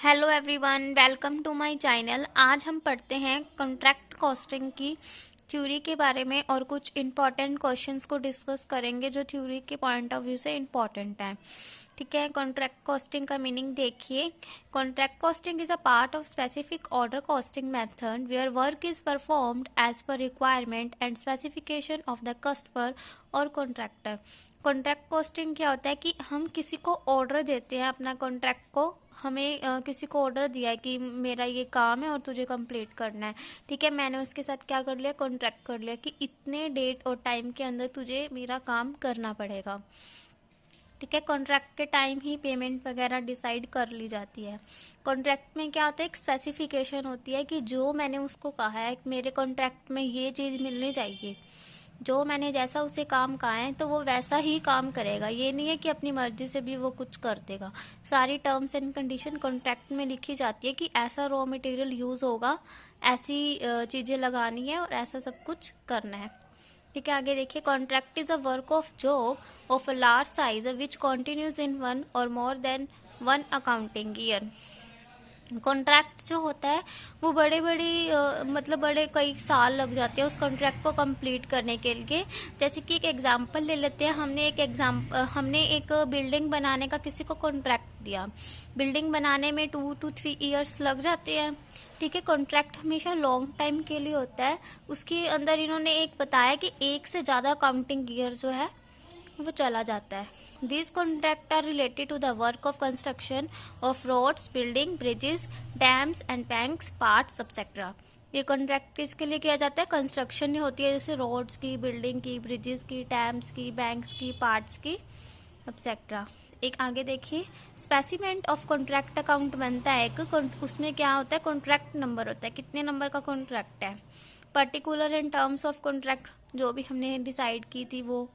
Hello everyone, welcome to my channel. आज हम पढ़ते हैं कॉन्ट्रैक्ट कॉस्टिंग की थ्योरी के बारे में और कुछ इम्पॉर्टेंट क्वेश्चंस को डिस्कस करेंगे जो थ्योरी के पॉइंट ऑफ व्यू से इम्पॉर्टेंट है। ठीक है, कॉन्ट्रैक्ट कॉस्टिंग का मीनिंग देखिए। Contract costing is a part of specific order costing method where work is performed as per requirement and specification of the customer और कॉन्ट्रैक्टर। कॉन्ट्रैक्ट कॉस्टिंग क्या होता है कि हम किसी को ऑर्डर देते हैं, अपना कॉन्ट्रैक्ट को हमें किसी को ऑर्डर दिया है कि मेरा ये काम है और तुझे कंप्लीट करना है। ठीक है, मैंने उसके साथ क्या कर लिया, कॉन्ट्रैक्ट कर लिया कि इतने डेट और टाइम के अंदर तुझे मेरा काम करना पड़ेगा। ठीक है, कॉन्ट्रैक्ट के टाइम ही पेमेंट वगैरह डिसाइड कर ली जाती है। कॉन्ट्रैक्ट में क्या होता है, एक स्पेसिफिकेशन होती है कि जो मैंने उसको कहा है मेरे कॉन्ट्रैक्ट में ये चीज़ मिलनी चाहिए, जो मैंने जैसा उसे काम कहा है तो वो वैसा ही काम करेगा। ये नहीं है कि अपनी मर्जी से भी वो कुछ कर देगा। सारी टर्म्स एंड कंडीशन कॉन्ट्रैक्ट में लिखी जाती है कि ऐसा रॉ मटेरियल यूज़ होगा, ऐसी चीज़ें लगानी है और ऐसा सब कुछ करना है। ठीक है, आगे देखिए। Contract is a work of job of a large size which continues in one or more than one accounting year. Contract जो होता है वो मतलब बड़े कई साल लग जाते हैं उस कॉन्ट्रैक्ट को कंप्लीट करने के लिए। जैसे कि एक एग्जांपल ले लेते हैं। हमने एक बिल्डिंग बनाने का किसी को कॉन्ट्रैक्ट दिया। बिल्डिंग बनाने में 2 to 3 इयर्स लग जाते हैं। ठीक है, कॉन्ट्रैक्ट हमेशा लॉन्ग टाइम के लिए होता है। उसके अंदर इन्होंने एक बताया कि एक से ज़्यादा काउंटिंग ईयर जो है वो चला जाता है। These contracts are related to the work of construction of roads, building, bridges, dams and banks, parts, etc. ये कॉन्ट्रैक्ट किसके लिए किया जाता है? कंस्ट्रक्शन होती है, जैसे रोड्स की, बिल्डिंग की, ब्रिजेस की, डैम्स की, बैंक्स की, पार्ट्स की, एक्सेट्रा। एक आगे देखिए, स्पेसिमेंट ऑफ कॉन्ट्रैक्ट अकाउंट बनता है एक। उसमें क्या होता है, कॉन्ट्रैक्ट नंबर होता है, कितने नंबर का कॉन्ट्रैक्ट है। Particular in terms of contract जो भी हमने डिसाइड की थी वो।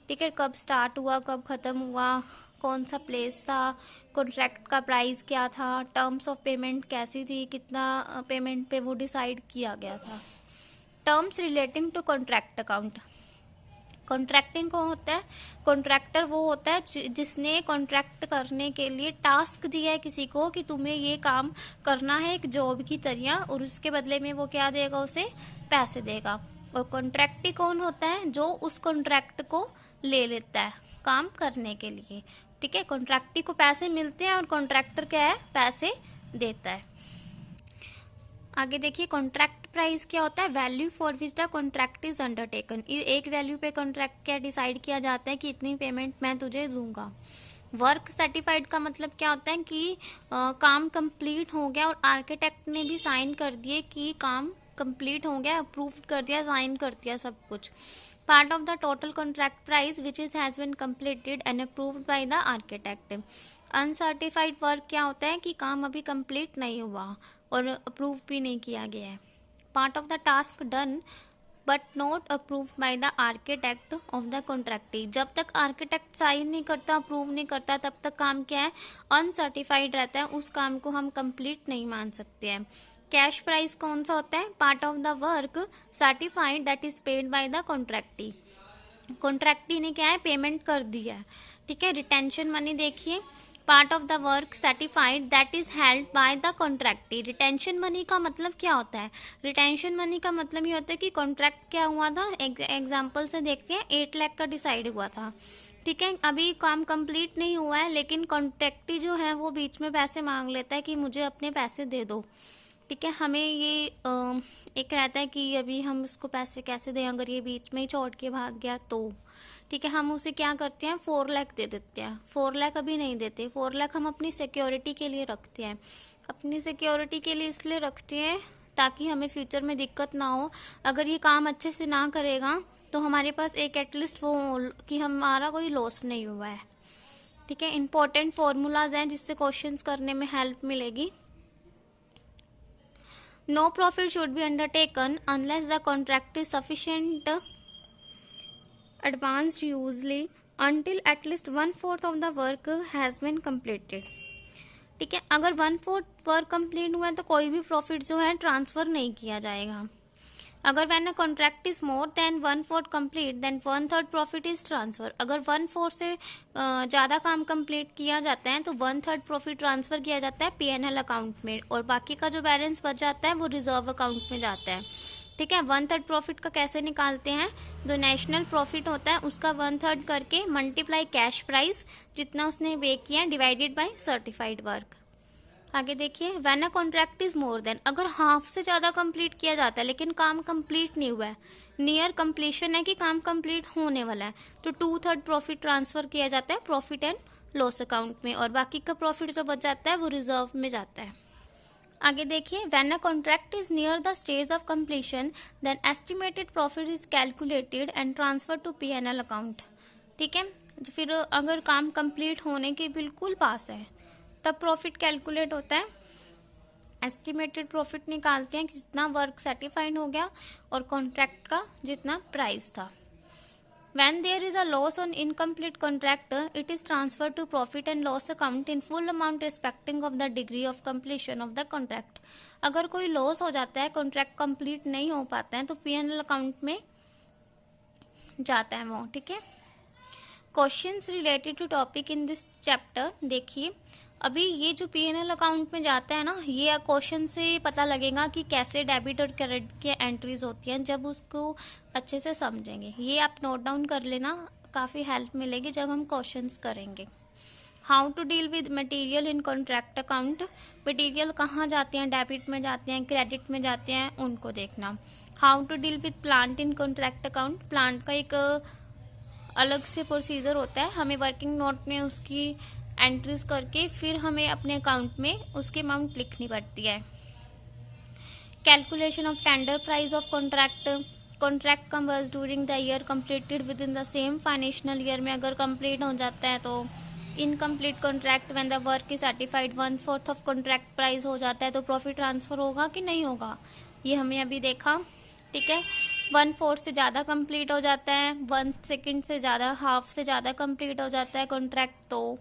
ठीक है, कब स्टार्ट हुआ, कब ख़त्म हुआ, कौन सा प्लेस था, कॉन्ट्रैक्ट का प्राइस क्या था, टर्म्स ऑफ पेमेंट कैसी थी, कितना पेमेंट पे वो डिसाइड किया गया था। Terms relating to contract account. Contracting कौन होता है? कॉन्ट्रैक्टर वो होता है जिसने कॉन्ट्रैक्ट करने के लिए टास्क दिया है किसी को कि तुम्हें ये काम करना है एक जॉब की तरह, और उसके बदले में वो क्या देगा, उसे पैसे देगा। और कॉन्ट्रैक्टी कौन होता है? जो उस कॉन्ट्रैक्ट को ले लेता है काम करने के लिए। ठीक है, कॉन्ट्रैक्टी को पैसे मिलते हैं और कॉन्ट्रैक्टर क्या है, पैसे देता है। आगे देखिए, कॉन्ट्रैक्ट प्राइस क्या होता है? Value for which the contract is undertaken. एक वैल्यू पे कॉन्ट्रैक्ट क्या डिसाइड किया जाता है कि इतनी पेमेंट मैं तुझे दूंगा। वर्क सर्टिफाइड का मतलब क्या होता है कि काम कंप्लीट हो गया और आर्किटेक्ट ने भी साइन कर दिए कि काम कंप्लीट हो गया, अप्रूव कर दिया, साइन कर दिया सब कुछ। Part of the total contract price which is has been completed and approved by the architect. Uncertified work क्या होता है कि काम अभी कंप्लीट नहीं हुआ और अप्रूव भी नहीं किया गया है। Part of the task done but not approve by the architect of the contractee. जब तक आर्किटेक्ट साइन नहीं करता, अप्रूव नहीं करता, तब तक काम क्या है, अनसर्टिफाइड रहता है। उस काम को हम कंप्लीट नहीं मान सकते हैं। कैश प्राइस कौन सा होता है? Part of the work certified that is paid by the contractee. Contractee ने क्या है, पेमेंट कर दिया है। ठीक है, रिटेंशन मनी देखिए। Part of the work certified that is held by the contractee. Retention money का मतलब क्या होता है? रिटेंशन मनी का मतलब ये होता है कि कॉन्ट्रैक्ट क्या हुआ था, एग्जाम्पल से देखते हैं। 8 लाख का डिसाइड हुआ था। ठीक है, अभी काम कंप्लीट नहीं हुआ है, लेकिन कॉन्ट्रैक्टी जो है वो बीच में पैसे मांग लेता है कि मुझे अपने पैसे दे दो। ठीक है, हमें ये एक रहता है कि अभी हम उसको पैसे कैसे दें, अगर ये बीच में ही छोड़ के भाग गया तो। ठीक है, हम उसे क्या करते हैं, 4 लाख दे देते हैं। 4 लाख अभी नहीं देते, 4 लाख हम अपनी सिक्योरिटी के लिए रखते हैं। अपनी सिक्योरिटी के लिए इसलिए रखते हैं ताकि हमें फ्यूचर में दिक्कत ना हो। अगर ये काम अच्छे से ना करेगा तो हमारे पास एक एटलीस्ट वो कि हमारा कोई लॉस नहीं हुआ है। ठीक है, इंपॉर्टेंट फॉर्मूलाज हैं जिससे क्वेश्चंस करने में हेल्प मिलेगी। No profit should be undertaken unless the contract is sufficient advanced usually until at least 1/4 of the work has been completed. ठीक है, अगर 1/4 वर्क कंप्लीट हुआ है तो कोई भी प्रॉफिट जो है ट्रांसफ़र नहीं किया जाएगा। अगर when a contract is more than 1/4 complete then 1/3 profit is transfer. अगर 1/4 से ज़्यादा काम कंप्लीट किया जाता है तो 1/3 प्रॉफिट ट्रांसफर किया जाता है P&L अकाउंट में, और बाकी का जो बैलेंस बच जाता है वो रिजर्व अकाउंट में जाता है। ठीक है, 1/3 प्रॉफिट का कैसे निकालते हैं, जो नेशनल प्रॉफिट होता है उसका 1/3 करके मल्टीप्लाई कैश प्राइस जितना उसने पे किया डिवाइडेड बाय सर्टिफाइड वर्क। आगे देखिए, when a contract is more then, अगर हाफ से ज़्यादा कंप्लीट किया जाता है लेकिन काम कंप्लीट नहीं हुआ है, नियर कंप्लीशन है कि काम कंप्लीट होने वाला है, तो 2/3 प्रॉफिट ट्रांसफर किया जाता है प्रॉफिट एंड लॉस अकाउंट में, और बाकी का प्रॉफिट जो बच जाता है वो रिजर्व में जाता है। आगे देखिए, when a contract is near the stage of completion then estimated profit is calculated and transfer to P&L account. ठीक है, फिर अगर काम कंप्लीट होने के बिल्कुल पास है तब प्रॉफिट कैलकुलेट होता है, एस्टिमेटेड प्रॉफिट निकालते हैं कि जितना वर्क सर्टिफाइड हो गया और कॉन्ट्रैक्ट का जितना प्राइस था। When there is a loss on incomplete contract, it is transferred to profit and loss account in full amount respecting of the degree of completion of the contract। अगर कोई loss हो जाता है, contract complete नहीं हो पाता है, तो P&L अकाउंट में जाता है वो। ठीक है, questions related to topic in this chapter. देखिए, अभी ये जो P&L अकाउंट में जाता है ना, ये क्वेश्चन से पता लगेगा कि कैसे डेबिट और क्रेडिट की एंट्रीज होती हैं, जब उसको अच्छे से समझेंगे। ये आप नोट डाउन कर लेना, काफ़ी हेल्प मिलेगी जब हम क्वेश्चंस करेंगे। How to deal with material in contract account, material कहाँ जाते हैं, डेबिट में जाते हैं, क्रेडिट में जाते हैं, उनको देखना। How to deal with plant in contract account, plant का एक अलग से प्रोसीजर होता है, हमें वर्किंग नोट में उसकी एंट्रीज करके फिर हमें अपने अकाउंट में उसकी अमाउंट लिखनी पड़ती है। Calculation of tender price of contract, contract covers during the year completed with in the same financial year में अगर कंप्लीट हो जाता है तो incomplete contract when the work is certified 1/4 of contract price हो जाता है तो प्रॉफिट ट्रांसफर होगा कि नहीं होगा, ये हमें अभी देखा। ठीक है, 1/4 से ज़्यादा कंप्लीट हो जाता है, 1 सेकेंड से ज़्यादा, हाफ से ज़्यादा कंप्लीट हो जाता है कॉन्ट्रैक्ट, तो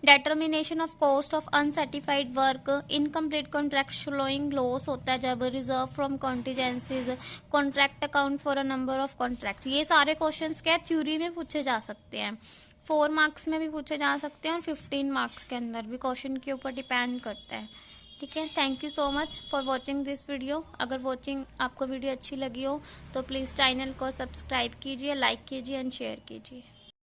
determination of cost of uncertified work, incomplete contract showing loss होता है जब reserve from contingencies, contract account for a number of contract. ये सारे क्वेश्चंस क्या थ्योरी में पूछे जा सकते हैं, 4 मार्क्स में भी पूछे जा सकते हैं और 15 मार्क्स के अंदर भी, क्वेश्चन के ऊपर डिपेंड करता है। ठीक है, thank you so much for watching this video. अगर आपको वीडियो अच्छी लगी हो तो प्लीज़ चैनल को सब्सक्राइब कीजिए, लाइक कीजिए एंड शेयर कीजिए।